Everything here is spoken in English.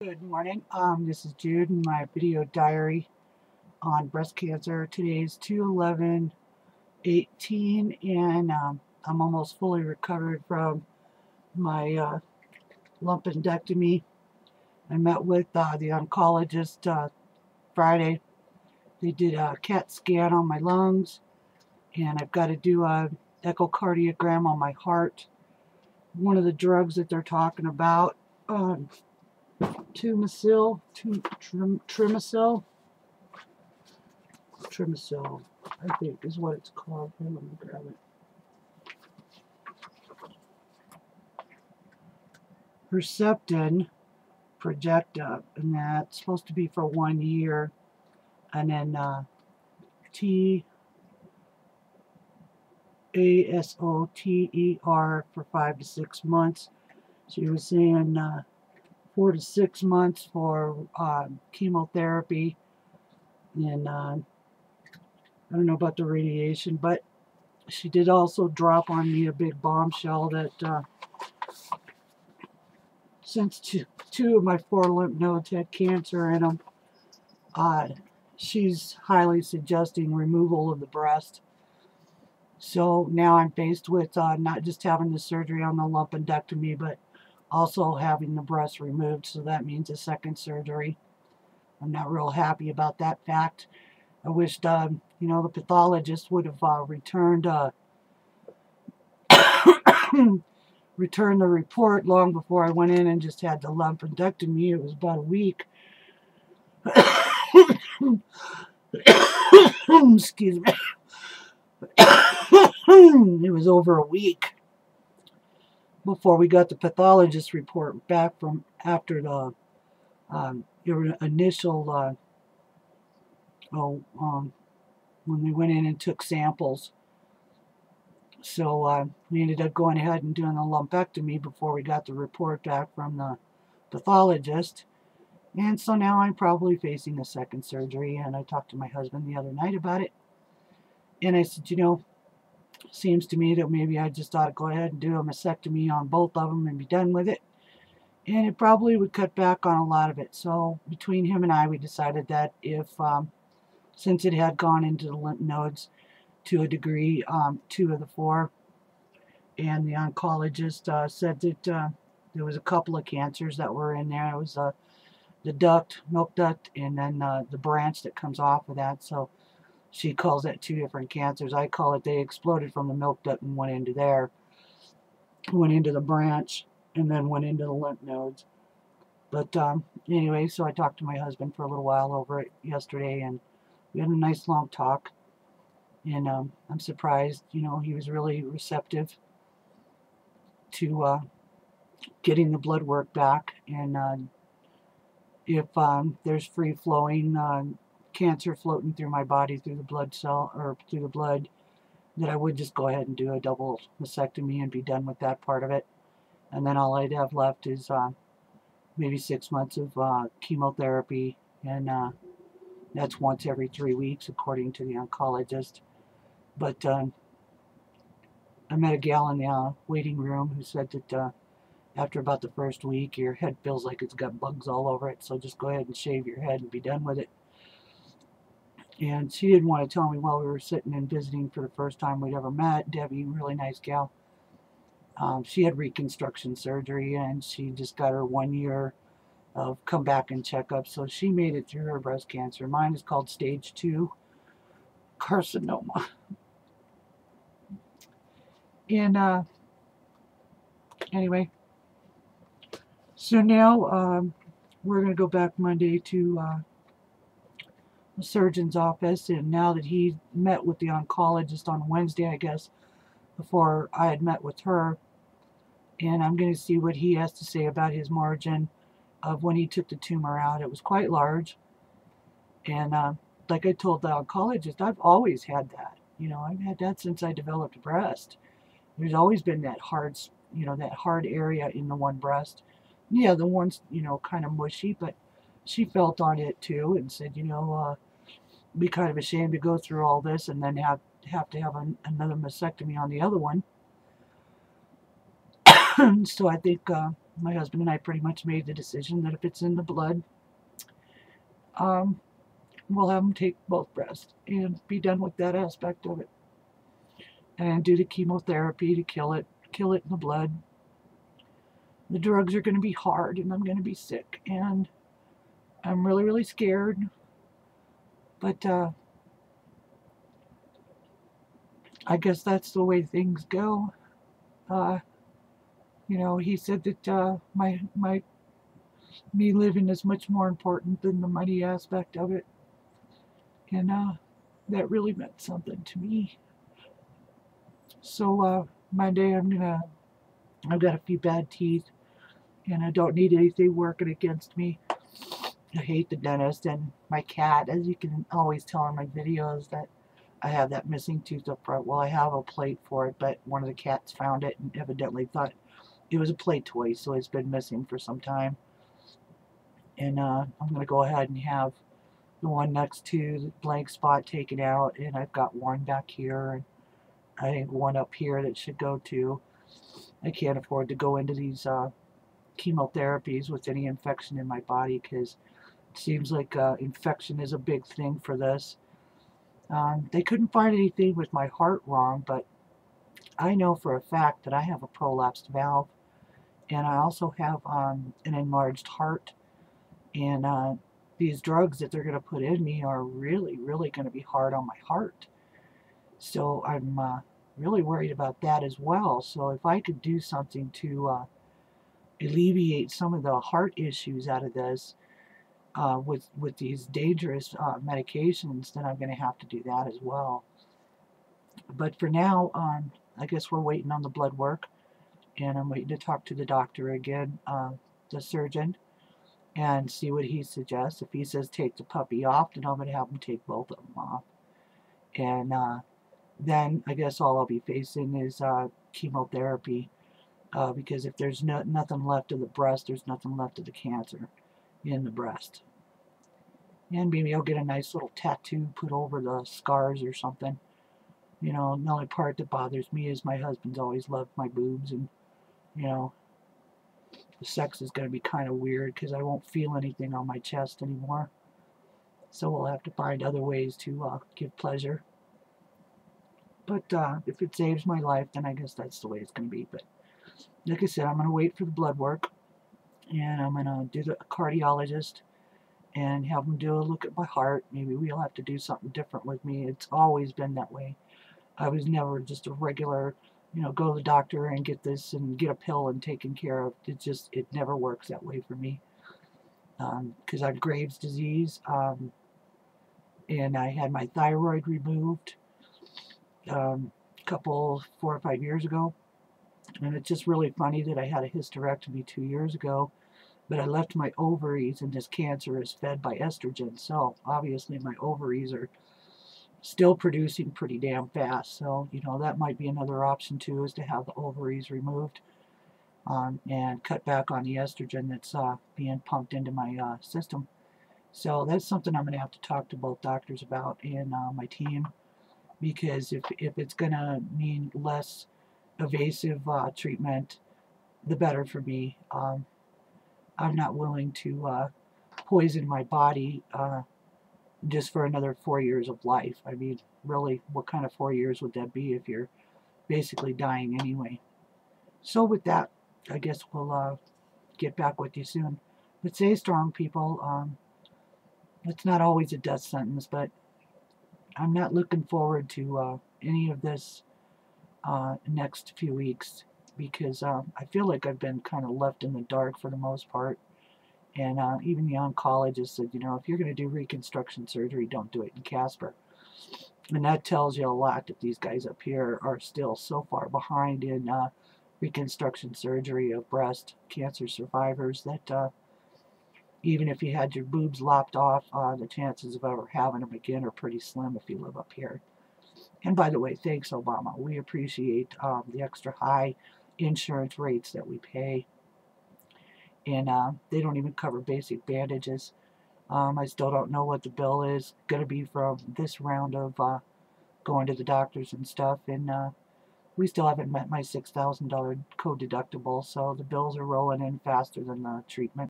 Good morning. This is Jude in my video diary on breast cancer. Today is 2/11/18, and I'm almost fully recovered from my lumpectomy. I met with the oncologist Friday. They did a CAT scan on my lungs, and I've got to do a echocardiogram on my heart. One of the drugs that they're talking about, Trimicil, I think is what it's called. Here, let me grab it. Herceptin, Projecta, and that's supposed to be for 1 year, and then TASOTER for 5 to 6 months. She was saying 4 to 6 months for chemotherapy, and I don't know about the radiation, but she did also drop on me a big bombshell that since two of my 4 lymph nodes had cancer in them, she's highly suggesting removal of the breast. So now I'm faced with not just having the surgery on the lumpectomy, but also having the breast removed. So that means a second surgery. I'm not real happy about that fact. I wished, the pathologist would have returned returned the report long before I went in and just had the lumpectomy. It was about a week. Excuse me. It was over a week before we got the pathologist report back from after the initial when we went in and took samples. So we ended up going ahead and doing the lumpectomy before we got the report back from the pathologist. And so now I'm probably facing a second surgery, and I talked to my husband the other night about it. And I said, seems to me that maybe I just ought to go ahead and do a mastectomy on both of them and be done with it. And it probably would cut back on a lot of it. So between him and I, we decided that since it had gone into the lymph nodes to a degree, 2 of the 4, and the oncologist said that there was a couple of cancers that were in there. It was the duct, milk duct, and then the branch that comes off of that. So she calls that 2 different cancers. I call it they exploded from the milk duct and went into the branch, and then went into the lymph nodes. But anyway, so I talked to my husband for a little while over it yesterday, and we had a nice long talk. And I'm surprised, he was really receptive to getting the blood work back. And if there's free flowing cancer floating through my body through the blood cell or through the blood, that I would just go ahead and do a double mastectomy and be done with that part of it. And then all I'd have left is maybe 6 months of chemotherapy, and that's once every 3 weeks according to the oncologist. But I met a gal in the waiting room who said that after about the first week, your head feels like it's got bugs all over it, so just go ahead and shave your head and be done with it. And she didn't want to tell me while we were sitting and visiting for the first time we'd ever met. Debbie, really nice gal. She had reconstruction surgery, and she just got her 1 year of come back and check up. So she made it through her breast cancer. Mine is called stage 2 carcinoma. And anyway, so now we're going to go back Monday to the surgeon's office. And now that he met with the oncologist on Wednesday, I guess, before I had met with her, and I'm going to see what he has to say about his margin of when he took the tumor out. It was quite large. And like I told the oncologist, I've always had that. I've had that since I developed a breast. There's always been that hard, that hard area in the one breast. Yeah, the one's, kind of mushy, but she felt on it too and said, be kind of ashamed to go through all this and then have to have another mastectomy on the other one. So I think my husband and I pretty much made the decision that if it's in the blood, um, we'll have him take both breasts and be done with that aspect of it, and do the chemotherapy to kill it in the blood. The drugs are going to be hard, and I'm going to be sick, and I'm really, really scared. But I guess that's the way things go. Uh, he said that me living is much more important than the money aspect of it, and that really meant something to me. So Monday I've got a few bad teeth, and I don't need anything working against me. I hate the dentist, and my cat, as you can always tell in my videos, that I have that missing tooth up front. Well, I have a plate for it, but one of the cats found it and evidently thought it was a play toy, so it's been missing for some time. And I'm going to go ahead and have the one next to the blank spot taken out, and I've got one back here, and I think one up here that should go too. I can't afford to go into these chemotherapies with any infection in my body, because it seems like infection is a big thing for this. They couldn't find anything with my heart wrong, but I know for a fact that I have a prolapsed valve, and I also have an enlarged heart, and these drugs that they're going to put in me are really, really going to be hard on my heart. So I'm really worried about that as well. So if I could do something to alleviate some of the heart issues out of this with these dangerous medications, then I'm going to have to do that as well. But for now, I guess we're waiting on the blood work, and I'm waiting to talk to the doctor again, the surgeon, and see what he suggests. If he says take the puppy off, then I'm going to have him take both of them off. And then I guess all I'll be facing is chemotherapy, because if there's nothing left of the breast, there's nothing left of the cancer in the breast. And maybe I'll get a nice little tattoo put over the scars or something. The only part that bothers me is my husband's always loved my boobs, and the sex is going to be kind of weird because I won't feel anything on my chest anymore. So we'll have to find other ways to give pleasure. But if it saves my life, then I guess that's the way it's going to be. But like I said, I'm going to wait for the blood work, and I'm going to do the cardiologist and have them do a look at my heart. Maybe we'll have to do something different with me. It's always been that way. I was never just a regular, go to the doctor and get this and get a pill and taken care of. It never works that way for me. Because I have Graves' disease, and I had my thyroid removed a couple, 4 or 5 years ago. And it's just really funny that I had a hysterectomy 2 years ago, but I left my ovaries, and this cancer is fed by estrogen. So obviously my ovaries are still producing pretty damn fast. So, that might be another option too, is to have the ovaries removed, and cut back on the estrogen that's being pumped into my system. So that's something I'm going to have to talk to both doctors about and my team, because if it's going to mean less evasive treatment, the better for me. I'm not willing to poison my body just for another 4 years of life. I mean, really, what kind of 4 years would that be if you're basically dying anyway? So with that, I guess we'll get back with you soon. But stay strong, people. It's not always a death sentence, but I'm not looking forward to any of this next few weeks, because I feel like I've been kind of left in the dark for the most part. And even the oncologist said, if you're going to do reconstruction surgery, don't do it in Casper. And that tells you a lot, that these guys up here are still so far behind in reconstruction surgery of breast cancer survivors that even if you had your boobs lopped off, the chances of ever having them again are pretty slim if you live up here. And by the way, thanks, Obama. We appreciate the extra high insurance rates that we pay. And they don't even cover basic bandages. I still don't know what the bill is going to be from this round of going to the doctors and stuff. And we still haven't met my $6,000 co-deductible, so the bills are rolling in faster than the treatment.